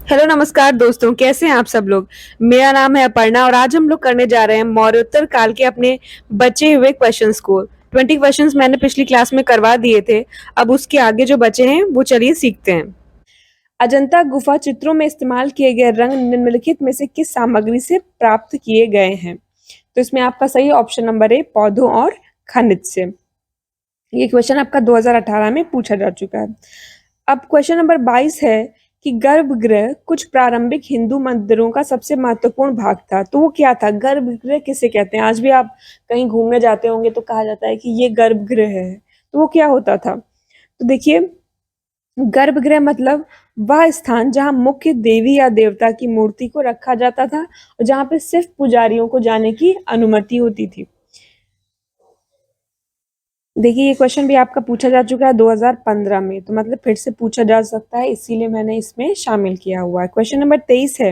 Hello नमस्कार दोस्तों, कैसे हैं आप सब लोग। मेरा नाम है अपर्णा और आज हम लोग करने जा रहे हैं मौर्योत्तर काल के अपने बचे हुए क्वेश्चंस को। 20 क्वेश्चंस मैंने पिछली क्लास में करवा दिए थे। अब उसके आगे जो बचे हैं वो चलिए सीखते हैं। अजंता गुफा चित्रों में इस्तेमाल किए गए रंग निम्नलिखित में से किस सामग्री से प्राप्त किए गए हैं? तो इसमें आपका सही ऑप्शन नंबर ए पौधों और खनिज से। ये क्वेश्चन आपका 2018 में पूछा जा चुका है। अब क्वेश्चन नंबर 22 है कि गर्भगृह कुछ प्रारंभिक हिंदू मंदिरों का सबसे महत्वपूर्ण भाग था। तो वो क्या था? गर्भगृह किसे कहते हैं? आज भी आप कहीं घूमने जाते होंगे तो कहा जाता है कि ये गर्भगृह है। तो वो क्या होता था? तो देखिए, गर्भगृह मतलब वह स्थान जहाँ मुख्य देवी या देवता की मूर्ति को रखा जाता था और जहाँ पे सिर्फ पुजारियों को जाने की अनुमति होती थी। देखिए, ये क्वेश्चन भी आपका पूछा जा चुका है 2015 में, तो मतलब फिर से पूछा जा सकता है, इसीलिए मैंने इसमें शामिल किया हुआ है। क्वेश्चन नंबर 23 है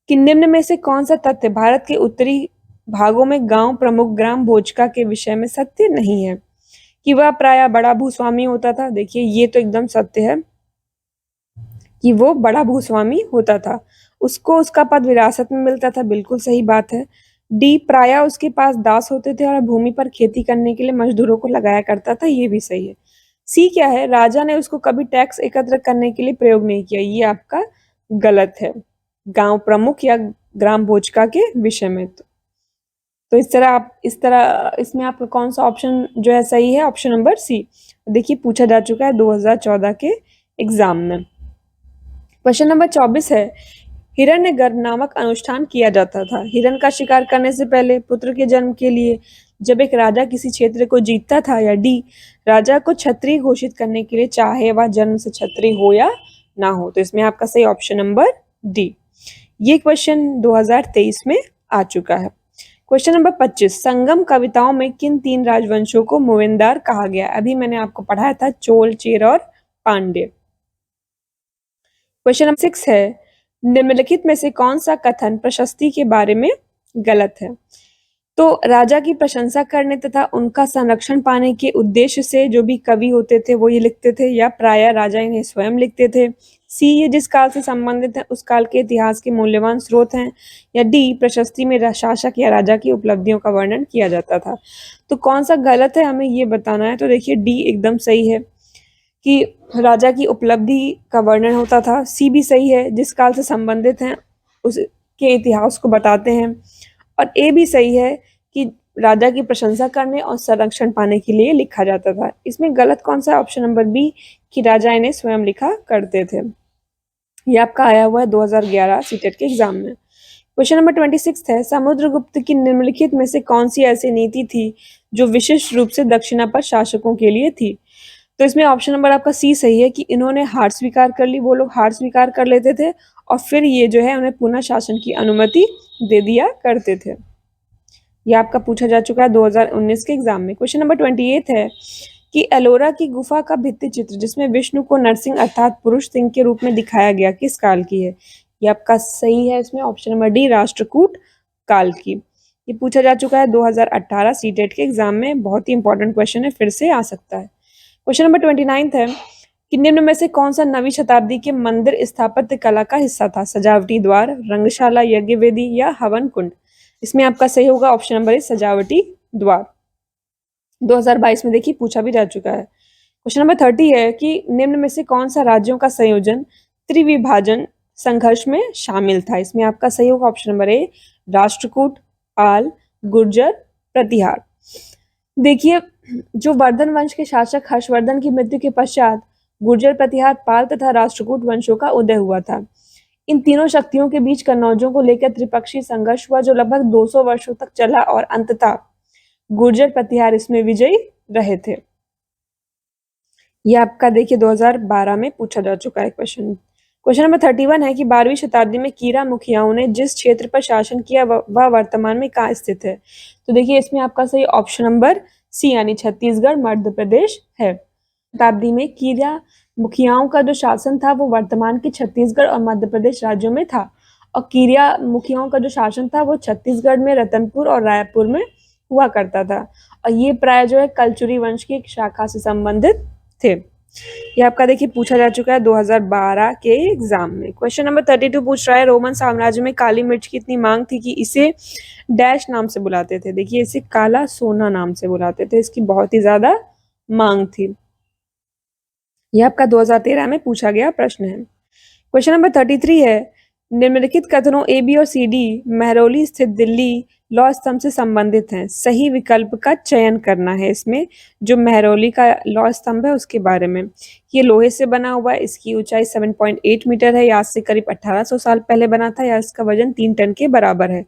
कि निम्न में से कौन सा तथ्य भारत के उत्तरी भागों में गांव प्रमुख ग्राम भोजका के विषय में सत्य नहीं है? कि वह प्रायः बड़ा भूस्वामी होता था। देखिए, ये तो एकदम सत्य है कि वो बड़ा भूस्वामी होता था। उसको उसका पद विरासत में मिलता था, बिल्कुल सही बात है। डी, प्रायः उसके पास दास होते थे और भूमि पर खेती करने के लिए मजदूरों को लगाया करता था, ये भी सही है। सी क्या है? राजा ने उसको कभी टैक्स एकत्र करने के लिए प्रयोग नहीं किया, ये आपका गलत है। गांव प्रमुख या ग्राम भोजका के विषय में तो इस तरह इसमें आपका कौन सा ऑप्शन जो है सही है? Option number C. देखिए, पूछा जा चुका है 2014 के एग्जाम में। क्वेश्चन नंबर 24 है हिरण्यगर्भ नामक अनुष्ठान किया जाता था हिरण का शिकार करने से पहले, पुत्र के जन्म के लिए, जब एक राजा किसी क्षेत्र को जीतता था, या डी, राजा को क्षत्रिय घोषित करने के लिए, चाहे वह जन्म से क्षत्रिय हो या ना हो। तो इसमें आपका सही ऑप्शन नंबर डी। ये क्वेश्चन 2023 में आ चुका है। क्वेश्चन नंबर 25, संगम कविताओं में किन तीन राजवंशों को मोवेंदार कहा गया? अभी मैंने आपको पढ़ाया था चोल, चेर और पांड्य। क्वेश्चन नंबर 6 है निम्नलिखित में से कौन सा कथन प्रशस्ति के बारे में गलत है? तो राजा की प्रशंसा करने तथा उनका संरक्षण पाने के उद्देश्य से जो भी कवि होते थे वो ये लिखते थे, या प्रायः राजा इन्हें स्वयं लिखते थे। सी, ये जिस काल से संबंधित है उस काल के इतिहास के मूल्यवान स्रोत हैं। या डी, प्रशस्ति में शासक या राजा की उपलब्धियों का वर्णन किया जाता था। तो कौन सा गलत है हमें ये बताना है। तो देखिए, डी एकदम सही है कि राजा की उपलब्धि का वर्णन होता था। सी भी सही है, जिस काल से संबंधित हैं उसके इतिहास को बताते हैं। और ए भी सही है कि राजा की प्रशंसा करने और संरक्षण पाने के लिए लिखा जाता था। इसमें गलत कौन सा? ऑप्शन नंबर बी कि राजा इन्हें स्वयं लिखा करते थे। ये आपका आया हुआ है 2011 सीटेट के एग्जाम में। क्वेश्चन नंबर 26 है समुद्रगुप्त की निम्नलिखित में से कौन सी ऐसी नीति थी जो विशिष्ट रूप से दक्षिणा पर शासकों के लिए थी? तो इसमें ऑप्शन नंबर आपका सी सही है कि इन्होंने हार स्वीकार कर ली। वो लोग हार स्वीकार कर लेते थे और फिर ये जो है उन्हें पुनः शासन की अनुमति दे दिया करते थे। ये आपका पूछा जा चुका है 2019 के एग्जाम में। क्वेश्चन नंबर 28 है कि एलोरा की गुफा का भित्ति चित्र जिसमें विष्णु को नरसिंह अर्थात पुरुष सिंह के रूप में दिखाया गया किस काल की है? ये आपका सही है, इसमें ऑप्शन नंबर डी राष्ट्रकूट काल की। ये पूछा जा चुका है 2018 सीटेट के एग्जाम में, बहुत ही इंपॉर्टेंट क्वेश्चन है, फिर से आ सकता है। क्वेश्चन नंबर 29 है कि निम्न में से कौन सा नवीं शताब्दी के मंदिर स्थापत्य कला का हिस्सा था? सजावटी द्वार, रंगशाला, यज्ञ वेदी या हवन कुंड? इसमें आपका सही होगा ऑप्शन नंबर ए सजावटी द्वार। 2022 में देखिए पूछा भी जा चुका है। क्वेश्चन नंबर 30 है कि निम्न में से कौन सा राज्यों का संयोजन त्रिविभाजन संघर्ष में शामिल था? इसमें आपका सही होगा ऑप्शन नंबर ए राष्ट्रकूट, पाल, गुर्जर, प्रतिहार। देखिए, जो वर्धन वंश के शासक हर्षवर्धन की मृत्यु के पश्चात गुर्जर, प्रतिहार, पाल तथा राष्ट्रकूट वंशों का उदय हुआ था। इन तीनों शक्तियों के बीच कन्नौजों को लेकर त्रिपक्षीय संघर्ष हुआ जो लगभग 200 वर्षों तक चला और अंततः गुर्जर प्रतिहार इसमें विजयी रहे थे। यह आपका देखिए 2012 में पूछा जा चुका है क्वेश्चन। क्वेश्चन नंबर 31 है कि 12वीं शताब्दी में कीरा मुखियाओं ने जिस क्षेत्र पर शासन किया वह वर्तमान में कहाँ स्थित है? तो देखिए, इसमें आपका सही ऑप्शन नंबर सी यानी छत्तीसगढ़, मध्य प्रदेश है। शताब्दी में कीरा मुखियाओं का जो शासन था वो वर्तमान के छत्तीसगढ़ और मध्य प्रदेश राज्यों में था। और कीरा मुखियाओं का जो शासन था वो छत्तीसगढ़ में रतनपुर और रायपुर में हुआ करता था। और ये प्राय जो है कलचुरी वंश की एक शाखा से संबंधित थे। ये आपका देखिए पूछा जा चुका है 2012 के एग्जाम में। क्वेश्चन नंबर 32 पूछ रहा है, रोमन साम्राज्य में काली मिर्च की इतनी मांग थी कि इसे डैश नाम से बुलाते थे। देखिए इसे काला सोना नाम से बुलाते थे, इसकी बहुत ही ज्यादा मांग थी। ये आपका 2013 में पूछा गया प्रश्न है। क्वेश्चन नंबर 33 है, निम्नलिखित कथनों ए बी और सी डी महरौली स्थित दिल्ली लौह स्तंभ से संबंधित हैं। सही विकल्प का चयन करना है इसमें, जो महरौली का लौह स्तंभ है उसके बारे में। ये लोहे से बना हुआ है, इसकी ऊंचाई 7.8 मीटर है, ये आज से करीब 1800 साल पहले बना था, या इसका वजन 3 टन के बराबर है।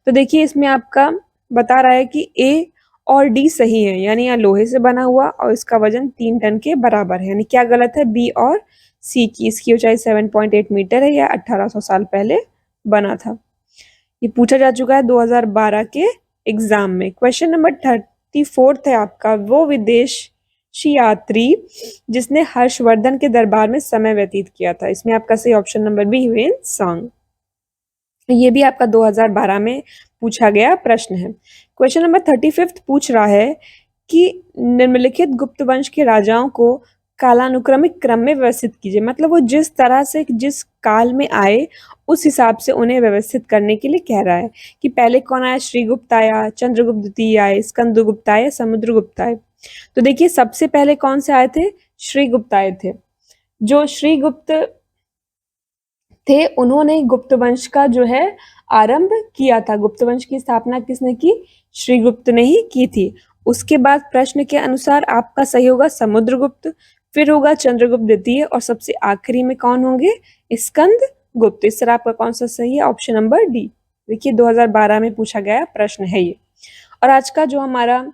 तो देखिए इसमें आपका बता रहा है कि ए और डी सही है, यानी यह लोहे से बना हुआ और इसका वजन 3 टन के बराबर है। यानी क्या गलत है, बी और सी की। इसकी ऊंचाई 7.8 मीटर है, या 1800 साल पहले बना था। ये पूछा जा चुका है 2012 के एग्जाम में। क्वेश्चन नंबर 34 है आपका, वो विदेशी यात्री जिसने हर्षवर्धन के दरबार में समय व्यतीत किया था। इसमें आपका सही ऑप्शन नंबर बी ह्वेन सांग। ये भी आपका 2012 में पूछा गया प्रश्न है। क्वेश्चन नंबर 35 पूछ रहा है कि निम्नलिखित गुप्त वंश के राजाओं को कालानुक्रमिक क्रम में व्यवस्थित कीजिए। मतलब वो जिस तरह से जिस काल में आए उस हिसाब से उन्हें व्यवस्थित करने के लिए कह रहा है कि पहले कौन आया, श्रीगुप्त आया, चंद्रगुप्त द्वितीय आए, स्कंदगुप्त आए, समुद्रगुप्त आए। तो देखिए सबसे पहले कौन से आए थे, श्रीगुप्त आए थे। जो श्रीगुप्त थे उन्होंने गुप्त वंश का जो है आरंभ किया था। गुप्त वंश की स्थापना किसने की, श्रीगुप्त ने ही की थी। उसके बाद प्रश्न के अनुसार आपका सही होगा समुद्रगुप्त, फिर होगा चंद्रगुप्त द्वितीय, और सबसे आखिरी में कौन होंगे, स्कंद गुप्त। इस तरह आपका कौन सा सही है, ऑप्शन नंबर डी। देखिए 2012 में पूछा गया प्रश्न है ये। और आज का जो हमारा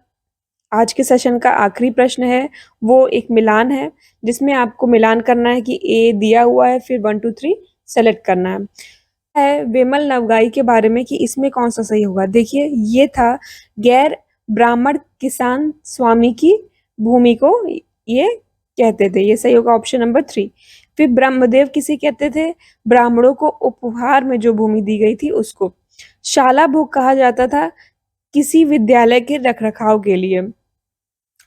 आज के सेशन का आखिरी प्रश्न है वो एक मिलान है, जिसमें आपको मिलान करना है कि ए दिया हुआ है, फिर 1 2 3 सेलेक्ट करना है विमल नवगाई के बारे में कि इसमें कौन सा सही होगा। देखिए ये था गैर ब्राह्मण किसान स्वामी की भूमि को ये कहते थे, ये सही होगा ऑप्शन नंबर 3। फिर ब्रह्मदेव किसे कहते थे, ब्राह्मणों को उपहार में जो भूमि दी गई थी उसको। शाला भोग कहा जाता था किसी विद्यालय के रखरखाव के लिए,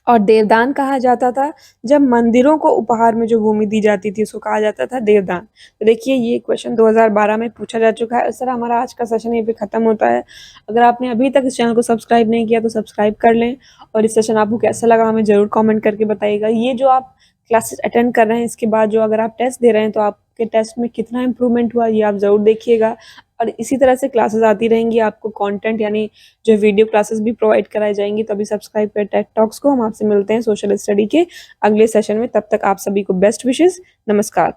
और देवदान कहा जाता था जब मंदिरों को उपहार में जो भूमि दी जाती थी उसको कहा जाता था देवदान। तो देखिए ये क्वेश्चन 2012 में पूछा जा चुका है। इस तरह हमारा आज का सेशन यहीं पे खत्म होता है। अगर आपने अभी तक इस चैनल को सब्सक्राइब नहीं किया तो सब्सक्राइब कर लें, और इस सेशन आपको कैसा लगा हमें जरूर कॉमेंट करके बताइएगा। ये जो आप क्लासेस अटेंड कर रहे हैं इसके बाद जो अगर आप टेस्ट दे रहे हैं तो आपके टेस्ट में कितना इंप्रूवमेंट हुआ ये आप ज़रूर देखिएगा। और इसी तरह से क्लासेस आती रहेंगी, आपको कंटेंट यानी जो वीडियो क्लासेस भी प्रोवाइड कराई जाएंगी। तो अभी सब्सक्राइब करें टेक टॉक्स को। हम आपसे मिलते हैं सोशल स्टडी के अगले सेशन में, तब तक आप सभी को बेस्ट विशेस। नमस्कार।